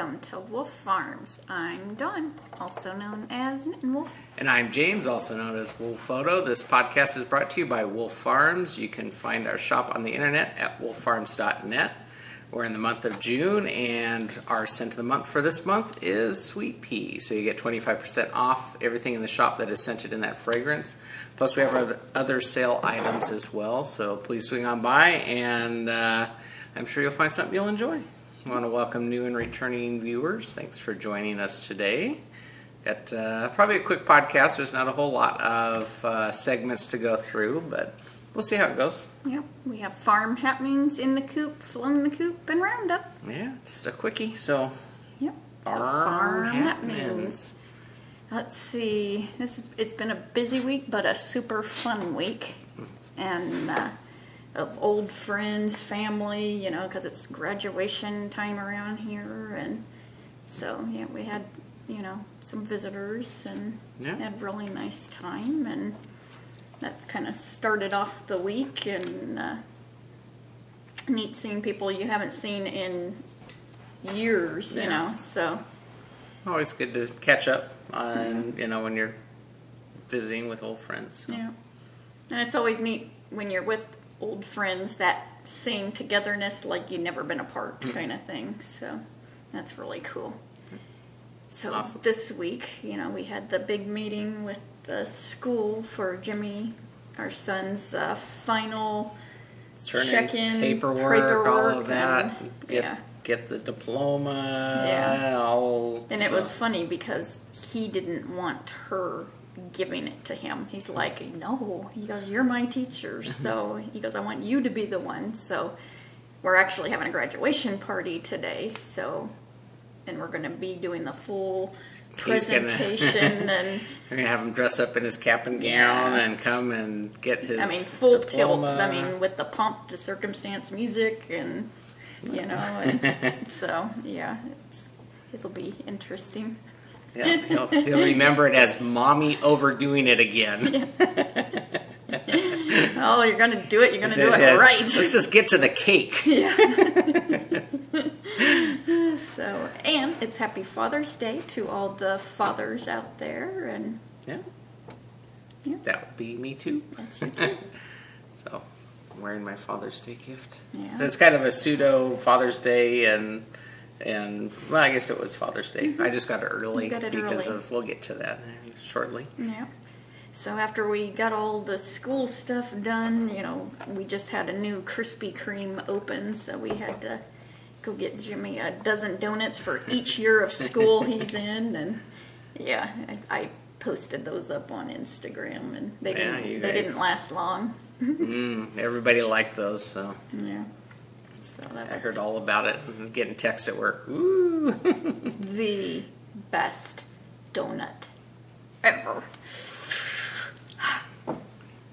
welcome to Wolf Farms. I'm Dawn, also known as Knittin' Wolf. And I'm James, also known as Wolf Photo. This podcast is brought to you by Wolf Farms. You can find our shop on the internet at wolffarms.net. We're in the month of June, and our scent of the month for this month is Sweet Pea. So you get 25% off everything in the shop that is scented in that fragrance. Plus, we have other sale items as well. So please swing on by, and I'm sure you'll find something you'll enjoy. I want to welcome new and returning viewers. Thanks for joining us today. Got probably a quick podcast. There's not a whole lot of segments to go through, but we'll see how it goes. Yep, we have farm happenings in the coop, flown the coop, and roundup. Yeah, just a quickie. So, yep, farm happenings. Let's see. It's been a busy week, but a super fun week, and of old friends, family. You know, because it's graduation time around here, and so yeah, we had some visitors and had a really nice time, and that kind of started off the week, and neat seeing people you haven't seen in years, so. Always good to catch up on, when you're visiting with old friends. So. Yeah. And it's always neat when you're with old friends, that same togetherness like you've never been apart kind of thing. So that's really cool. So awesome. This week, we had the big meeting with the school for Jimmy, our son's final check-in, paperwork, all of that. Get the diploma. Yeah. It was funny because he didn't want her giving it to him. He's like, no. He goes, you're my teacher. So he goes, I want you to be the one. So we're actually having a graduation party today. And we're going to be doing the full presentation. And we're going to have him dress up in his cap and gown and come and get his full diploma. tilt. With the pomp, the circumstance music, and, and so, it'll be interesting. Yeah, he'll remember it as Mommy overdoing it again. Oh, you're going to do it. You're going to do it right. Let's just get to the cake. Yeah. So, and it's Happy Father's Day to all the fathers out there, and that would be me too. That's you too. So, I'm wearing my Father's Day gift. Yeah. It's kind of a pseudo Father's Day, and well, I guess it was Father's Day. I just got it early we'll get to that shortly. Yeah. So after we got all the school stuff done, we just had a new Krispy Kreme open, so we had to go get Jimmy a dozen donuts for each year of school he's in, and I posted those up on Instagram, and they didn't last long. Everybody liked those, so yeah. So I heard all about it and getting texts at work. Ooh. The best donut ever.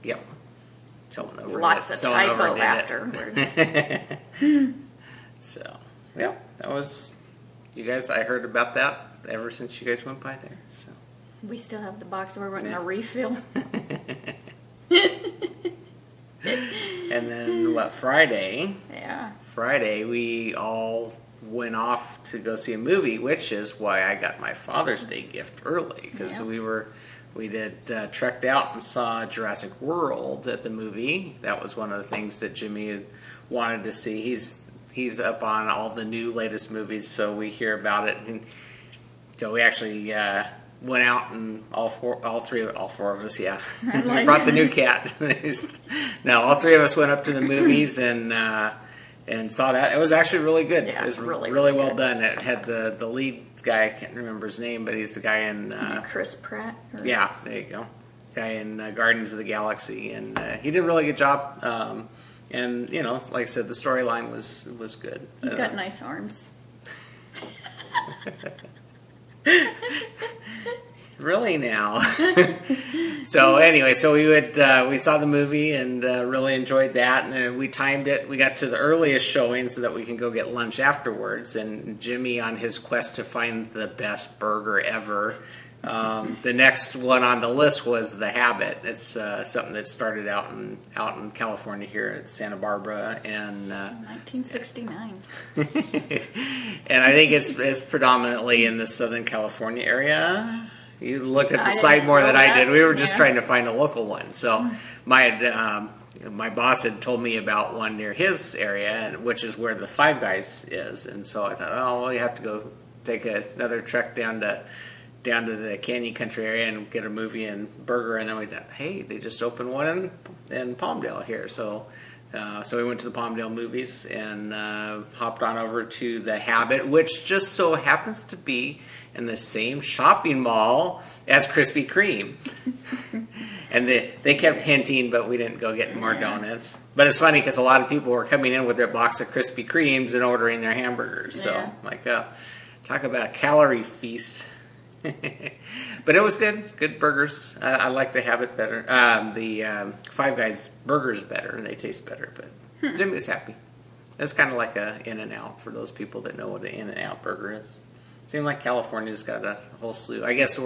Yep. Someone over Lots of typo afterwards. So, that was, you guys, I heard about that ever since you guys went by there. So we still have the box. We're wanting a refill. And then, Friday? Yeah. Friday, we all went off to go see a movie, which is why I got my Father's Day gift early, because we trekked out and saw Jurassic World at the movie. That was one of the things that Jimmy had wanted to see. He's up on all the new latest movies, so we hear about it. And so we actually went out, and all four of us, brought the new cat. No, all three of us went up to the movies and saw that. It was actually really good. Yeah, it was really well good. done. It had the lead guy, I can't remember his name, but he's the guy in Chris Pratt. Yeah, there you go. Guy in Guardians of the Galaxy, and he did a really good job. And like I said, the storyline was good. He's got nice arms. Really now. So anyway, we saw the movie and really enjoyed that, and then we timed it. We got to the earliest showing so that we can go get lunch afterwards. And Jimmy, on his quest to find the best burger ever, The next one on the list was The Habit. It's something that started out in California here at Santa Barbara, and 1969. and I think it's predominantly in the Southern California area. You looked at the site more than I did. We were just trying to find a local one. So my boss had told me about one near his area, which is where the Five Guys is. And so I thought, oh, well, you have to go take another trek down to the Canyon Country area and get a movie and burger. And then we thought, hey, they just opened one in Palmdale here. So we went to the Palmdale movies and hopped on over to The Habit, which just so happens to be in the same shopping mall as Krispy Kreme. And they kept hinting, but we didn't go get more donuts. But it's funny because a lot of people were coming in with their box of Krispy Kremes and ordering their hamburgers. So, talk about a calorie feast. But it was good. Good burgers. I like The Habit better. The Five Guys burgers better. They taste better. But Jimmy was happy. It's kind of like a In-N-Out for those people that know what an In-N-Out burger is. Seems like California's got a whole slew. I guess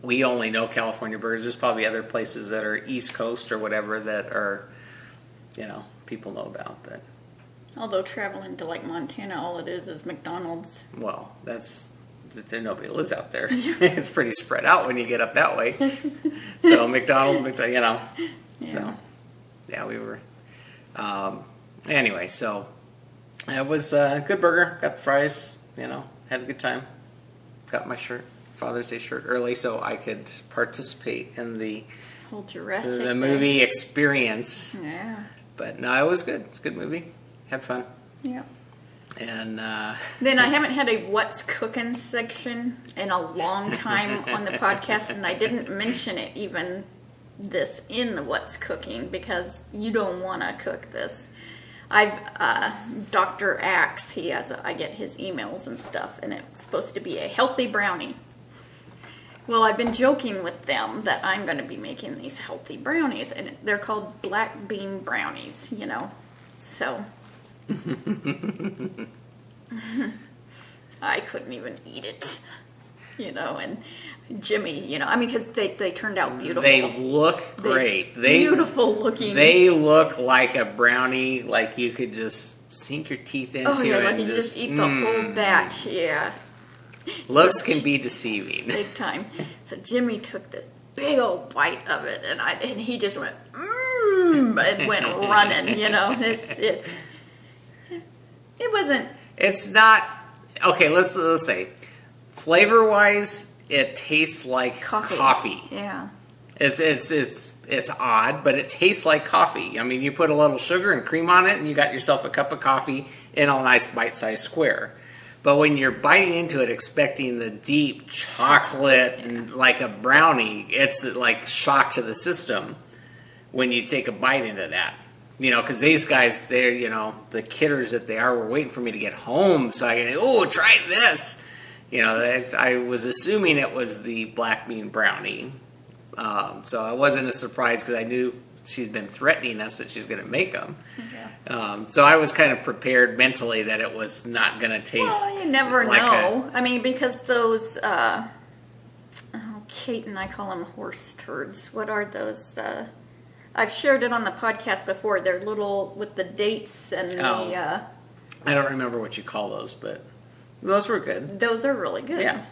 we only know California burgers. There's probably other places that are East Coast or whatever that are, people know about. But although traveling to like Montana, all it is McDonald's. Well, nobody lives out there. It's pretty spread out when you get up that way. So McDonald's, Yeah. So yeah, we were. Anyway, so it was a good burger. Got the fries. Had a good time. Got my Father's Day shirt early so I could participate in the whole Jurassic movie experience. Yeah. But no, it was good. It was a good movie. Had fun. Yeah. And then I haven't had a what's cooking section in a long time on the podcast, and I didn't mention it even in the what's cooking because you don't want to cook this. Dr. Axe, I get his emails and stuff, and it's supposed to be a healthy brownie. Well, I've been joking with them that I'm going to be making these healthy brownies, and they're called black bean brownies, so I couldn't even eat it, and Jimmy, because they turned out beautiful. They look great. Beautiful looking. They look like a brownie, like you could just sink your teeth into. Oh yeah, like you just eat the whole batch. Yeah. Looks can be deceiving. Big time. So Jimmy took this big old bite of it, and he just went and went running. It wasn't. It's not okay. Let's say, flavor wise, it tastes like coffee. Yeah. It's odd, but it tastes like coffee. I mean, you put a little sugar and cream on it, and you got yourself a cup of coffee in a nice bite-sized square. But when you're biting into it expecting the deep chocolate and like a brownie, it's like shock to the system when you take a bite into that. Because these guys, they're, the kidders that they are, were waiting for me to get home so I can, try this. I was assuming it was the black bean brownie. So I wasn't as surprised because I knew she's been threatening us that she's going to make them. Yeah. So I was kind of prepared mentally that it was not going to taste. Well, you never know. Because those, Kate and I call them horse turds. What are those? I've shared it on the podcast before. They're little with the dates and the. I don't remember what you call those, but those were good. Those are really good. Yeah.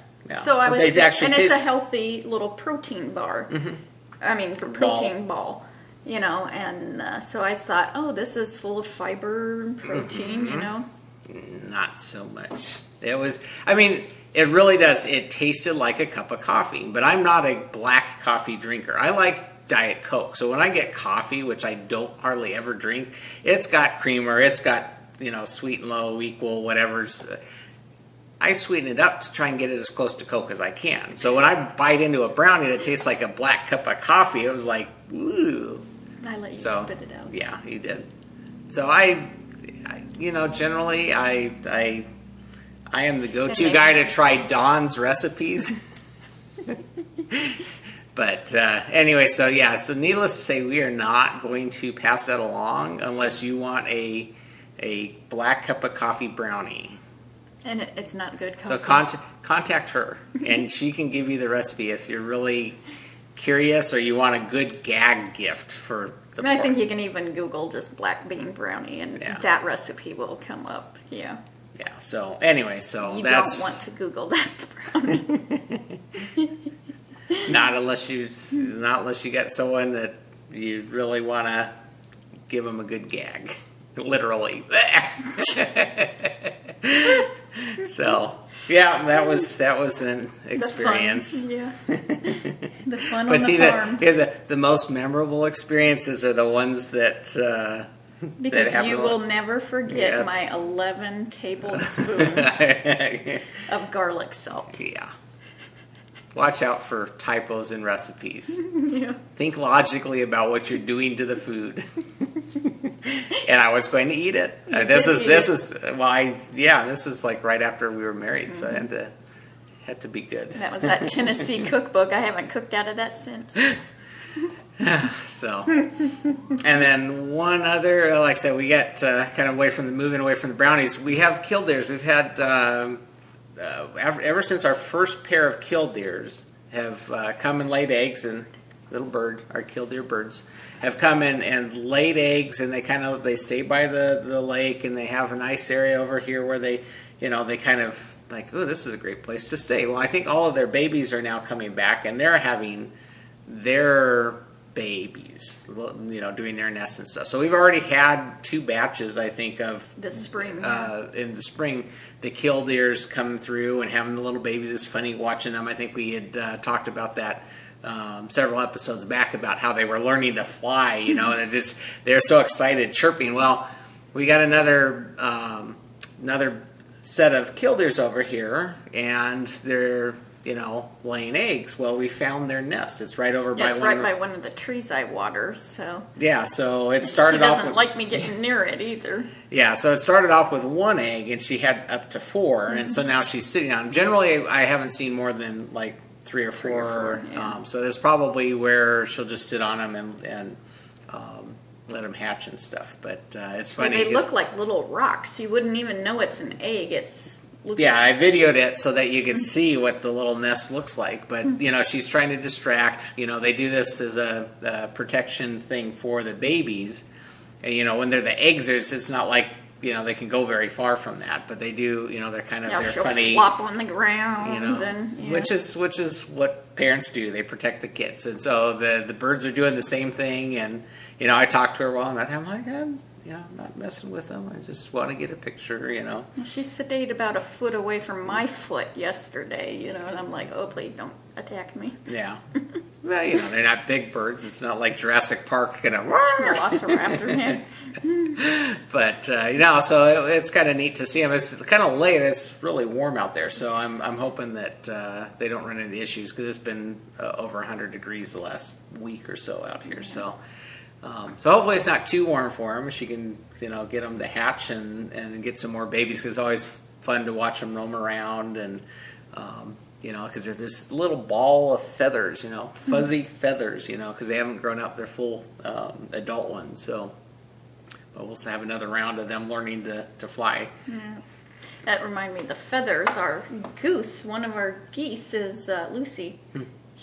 So I was, it's a healthy little protein bar. Mm-hmm. Protein ball. And so I thought, this is full of fiber and protein. Mm-hmm. Not so much. It was. It really does. It tasted like a cup of coffee, but I'm not a black coffee drinker. I like Diet Coke. So when I get coffee, which I don't hardly ever drink, it's got creamer, it's got, sweet and low, equal, whatever's. I sweeten it up to try and get it as close to Coke as I can. So when I bite into a brownie that tastes like a black cup of coffee, it was like, ooh. I let you spit it out. Yeah, you did. So generally, I am the go-to guy to try Dawn's recipes. But anyway, so needless to say, we are not going to pass that along unless you want a black cup of coffee brownie. And it's not good coffee. So contact her, and she can give you the recipe if you're really curious or you want a good gag gift for the I think you can even Google just black bean brownie, and that recipe will come up. Yeah. Yeah. So anyway, you that's... don't want to Google that brownie. Not unless you get someone that you really want to give them a good gag, literally. So yeah, that was an experience. The fun But on see, the farm. the most memorable experiences are the ones that Because that you will never forget my 11 tablespoons of garlic salt. Yeah. Watch out for typos in recipes. Yeah. Think logically about what you're doing to the food. And I was going to eat it. This is like right after we were married, so I had to be good. That was that Tennessee cookbook. I haven't cooked out of that since. So, and then one other, like I said, we got kind of moving away from the brownies. We have killdeers. We've had ever since our first pair of killdeers have come and laid eggs, and our killdeer birds have come in and laid eggs, and they stay by the lake, and they have a nice area over here where they kind of like, oh, this is a great place to stay. Well, I think all of their babies are now coming back, and they're having their babies, doing their nests and stuff. So we've already had 2 batches, I think, of the spring. In the spring, the killdeers coming through and having the little babies. It's funny watching them. I think we had talked about that several episodes back about how they were learning to fly, and they're so excited, chirping. Well, we got another set of killdeers over here, and they're laying eggs. Well, we found their nest. It's right over by by one of the trees I water. So so it started off. She doesn't like me getting near it either. Yeah, so it started off with 1 egg, and she had up to 4, and so now she's sitting on them. Generally, I haven't seen more than like 3 or 4. So that's probably where she'll just sit on them and let them hatch and stuff. But it's funny. They look like little rocks. You wouldn't even know it's an egg. I videoed it so that you could see what the little nest looks like. But, she's trying to distract. They do this as a protection thing for the babies. And, when they're the eggs, it's not like, they can go very far from that. But they do, they're kind of, they're funny. Flop on the ground. Which is what parents do. They protect the kids. And so the birds are doing the same thing. And, I talked to her while I'm at home. I'm like, I'm not messing with them. I just want to get a picture, She stayed about a foot away from my foot yesterday, and I'm like, oh, please don't attack me. Yeah. Well, they're not big birds. It's not like Jurassic Park, Velociraptor, yeah. But, so it's kind of neat to see them. It's kind of late. It's really warm out there, so I'm hoping that they don't run into issues, because it's been over 100 degrees the last week or so out here, so... So hopefully it's not too warm for them. She can, get them to hatch and get some more babies, because it's always fun to watch them roam around and, because they're this little ball of feathers, fuzzy feathers, because they haven't grown out their full adult ones. So we'll have another round of them learning to fly. Yeah. That reminded me, the feathers are goose. One of our geese is Lucy.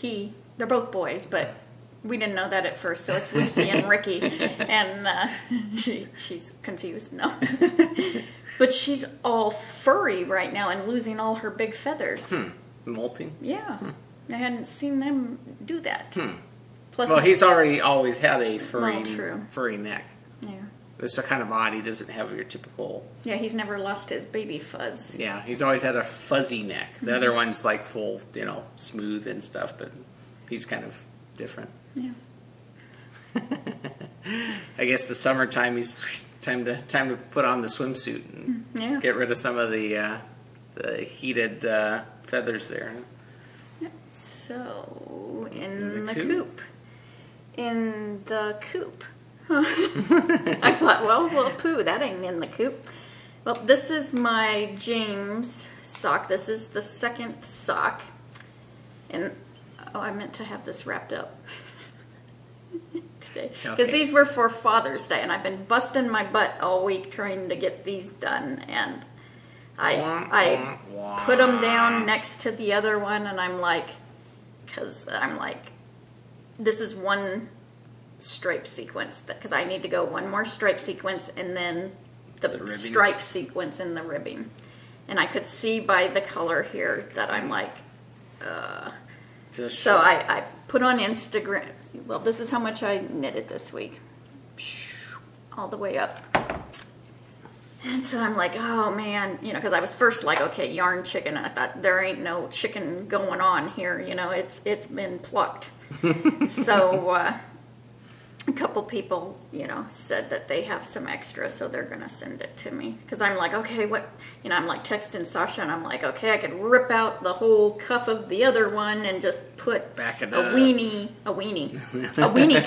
They're both boys, but... We didn't know that at first, so it's Lucy and Ricky, and she's confused. No, but she's all furry right now and losing all her big feathers. Molting? Yeah, I hadn't seen them do that. Plus, he's always had a furry neck. Yeah, it's kind of odd. He doesn't have your typical. Yeah, he's never lost his baby fuzz. Yeah, he's always had a fuzzy neck. The other one's like full, smooth and stuff, but he's kind of different. Yeah. I guess the summertime is time to put on the swimsuit and get rid of some of the heated feathers there. Yep. So in the coop. I thought, well, poo, that ain't in the coop. Well, this is my James sock. This is the second sock, and I meant to have this wrapped up. Today, because these were for Father's Day, and I've been busting my butt all week trying to get these done, and I put them down next to the other one, and I'm like, this is one stripe sequence, because I need to go one more stripe sequence and then the stripe sequence in the ribbing. And I could see by the color here that I'm like, so I put on Instagram, well, this is how much I knitted this week. All the way up. And so I'm like, oh man, because I was first like, okay, yarn chicken. I thought there ain't no chicken going on here, it's been plucked. So a couple people, said that they have some extra, so they're gonna send it to me. Because I'm like, okay, what? I'm like texting Sasha, and I'm like, okay, I could rip out the whole cuff of the other one and just put a weenie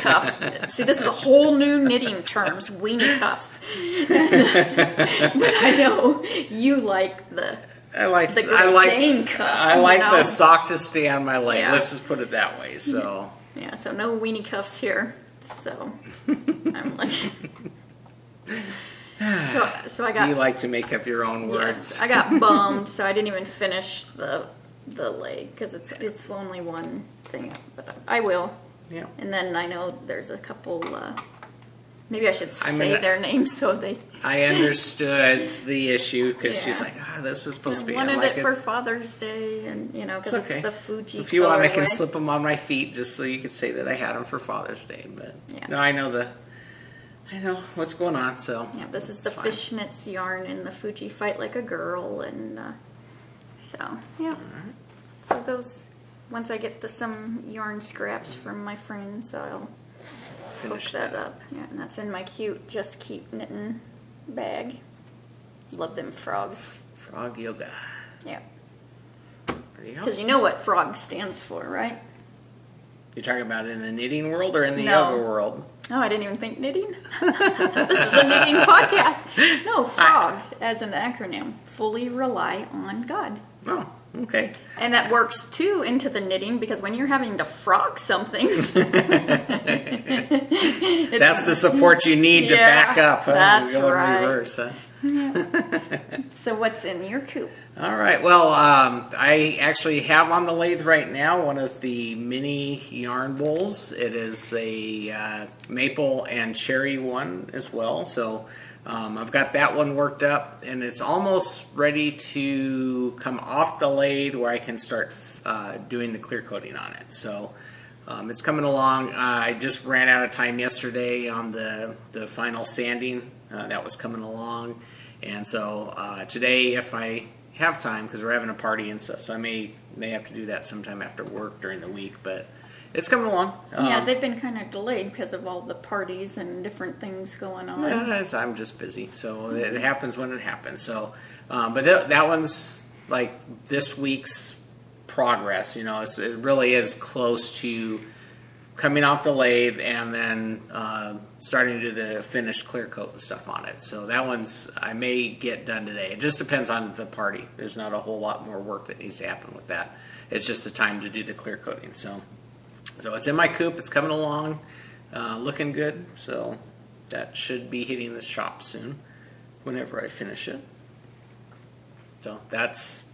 cuff. See, this is a whole new knitting terms, weenie cuffs. But I know you like the. I like the cuff. I like the sock to stay on my leg. Yeah. Let's just put it that way. So yeah, so no weenie cuffs here. So I'm like, so I got. You like to make up your own words. Yes, I got bummed, so I didn't even finish the leg because it's only one thing, but I will. Yeah. And then I know there's a couple. Maybe I should say their names so they. I understood the issue because she's like, this is supposed to be. I wanted it for Father's Day, and because it's the Fuji. If you want, I can slip them on my feet just so you could say that I had them for Father's Day. But no, I know what's going on. So yeah, this is the fishnets yarn in the Fuji Fight Like a Girl, and so yeah. Right. So those once I get some yarn scraps from my friends, I'll. Finish that up. Yeah, and that's in my cute Just Keep Knitting bag. Love them frogs. Frog yoga. Yeah. Because you know what frog stands for, right? You're talking about in the knitting world or in the yoga world? Oh, I didn't even think knitting. This is a knitting podcast. No, frog as an acronym. Fully rely on God. Oh. Okay. And that works too into the knitting because when you're having to frog something, that's the support you need to back up. That's go right. In reverse, huh? So what's in your coop? All right. Well, I actually have on the lathe right now one of the mini yarn bowls. It is a maple and cherry one as well. So. I've got that one worked up, and it's almost ready to come off the lathe where I can start doing the clear coating on it. So it's coming along. I just ran out of time yesterday on the final sanding. That was coming along. And so today, if I have time, because we're having a party and stuff, so I may have to do that sometime after work during the week, but it's coming along. Yeah, they've been kind of delayed because of all the parties and different things going on. Yeah, I'm just busy, so it happens when it happens. So, but that one's like this week's progress. It really is close to coming off the lathe and then starting to do the finished clear coat and stuff on it. So that one's I may get done today. It just depends on the party. There's not a whole lot more work that needs to happen with that. It's just the time to do the clear coating. So it's in my coop. It's coming along, looking good. So that should be hitting the shop soon, whenever I finish it. So that's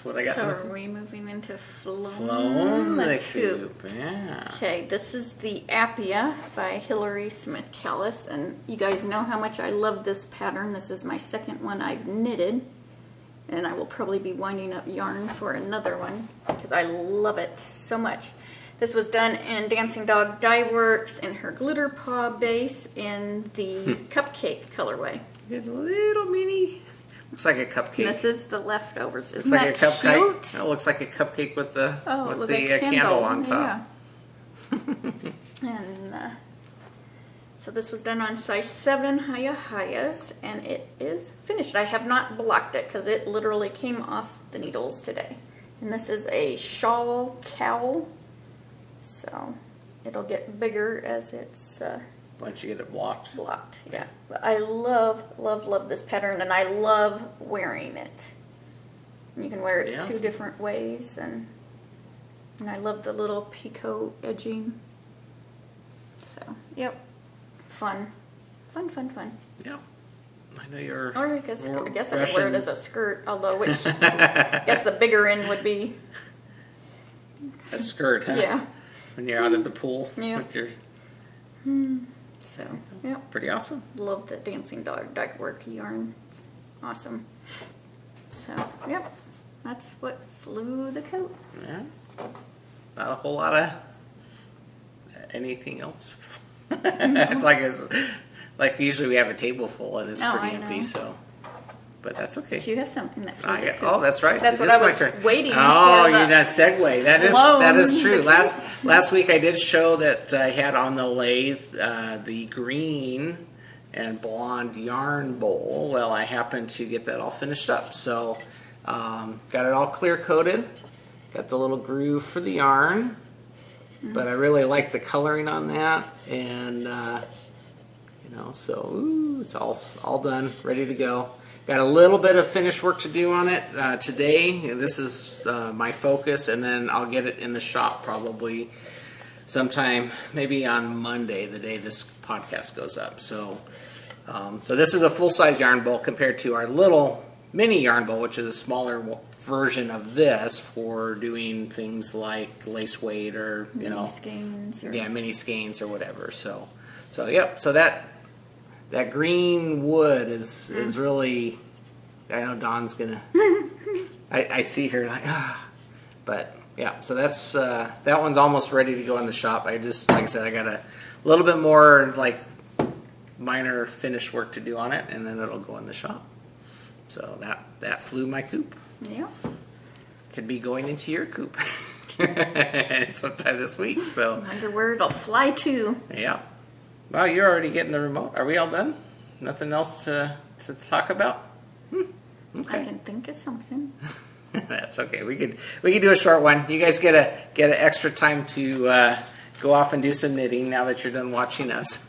what I got. So are we moving into Flown the Coop? Yeah. Okay, this is the Appia by Hilary Smith Callis, and you guys know how much I love this pattern. This is my second one I've knitted, and I will probably be winding up yarn for another one because I love it so much. This was done in Dancing Dog Dye Works in her glitter paw base in the cupcake colorway. It's a little mini. Looks like a cupcake. This is the leftovers. Isn't looks like that a cupcake. cute? It looks like a cupcake with the candle on top. Yeah. And so this was done on size 7 Hayas, and it is finished. I have not blocked it because it literally came off the needles today. And this is a shawl cowl. So it'll get bigger as it's once you get it blocked. Blocked, yeah. But I love, love, love this pattern, and I love wearing it. And you can wear it 2 different ways, and I love the little picot edging. So, yep, fun. Yep. I know you're. Or I guess I could wear Russian. it as a skirt, although which I guess the bigger end would be. A skirt, huh? Yeah. When you're out at the pool Yeah. with your. So, yeah. Pretty awesome. Love the dancing dog work yarn. It's awesome. So, yep. That's what flew the coat. Yeah. Not a whole lot of anything else. It's like usually we have a table full and it's Oh, pretty I empty, know. so. But that's okay. Do you have something that flew the coat? Oh, that's right. That's It what is I my was turn. waiting Oh, for. you that segue. That is true. the coat. Last week I did show that I had on the lathe the green and blonde yarn bowl. Well, I happened to get that all finished up, so got it all clear coated. Got the little groove for the yarn, but I really like the coloring on that, and so it's all done, ready to go. Got a little bit of finished work to do on it today. This is my focus, and then I'll get it in the shop probably sometime, maybe on Monday, the day this podcast goes up. So this is a full-size yarn bowl compared to our little mini yarn bowl, which is a smaller version of this for doing things like lace weight or Mini skeins. mini skeins or whatever. So that green wood is really. I know Dawn's gonna. I see her like but yeah. So that's that one's almost ready to go in the shop. I just like I said I got a little bit more like minor finish work to do on it, and then it'll go in the shop. So that flew my coop. Yeah. Could be going into your coop sometime this week. So Wonder where it'll fly to. yeah. Wow, you're already getting the remote. Are we all done? Nothing else to talk about? Okay. I can think of something. That's okay. We could do a short one. You guys get an extra time to go off and do some knitting now that you're done watching us.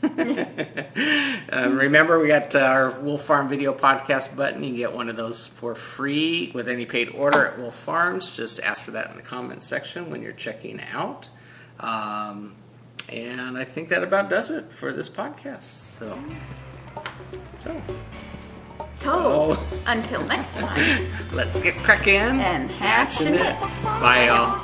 Remember, we got our Wolf Farm video podcast button. You can get one of those for free with any paid order at Wolf Farms. Just ask for that in the comments section when you're checking out. And I think that about does it for this podcast. So Until next time. let's get cracking And hatch and knit. Bye, y'all.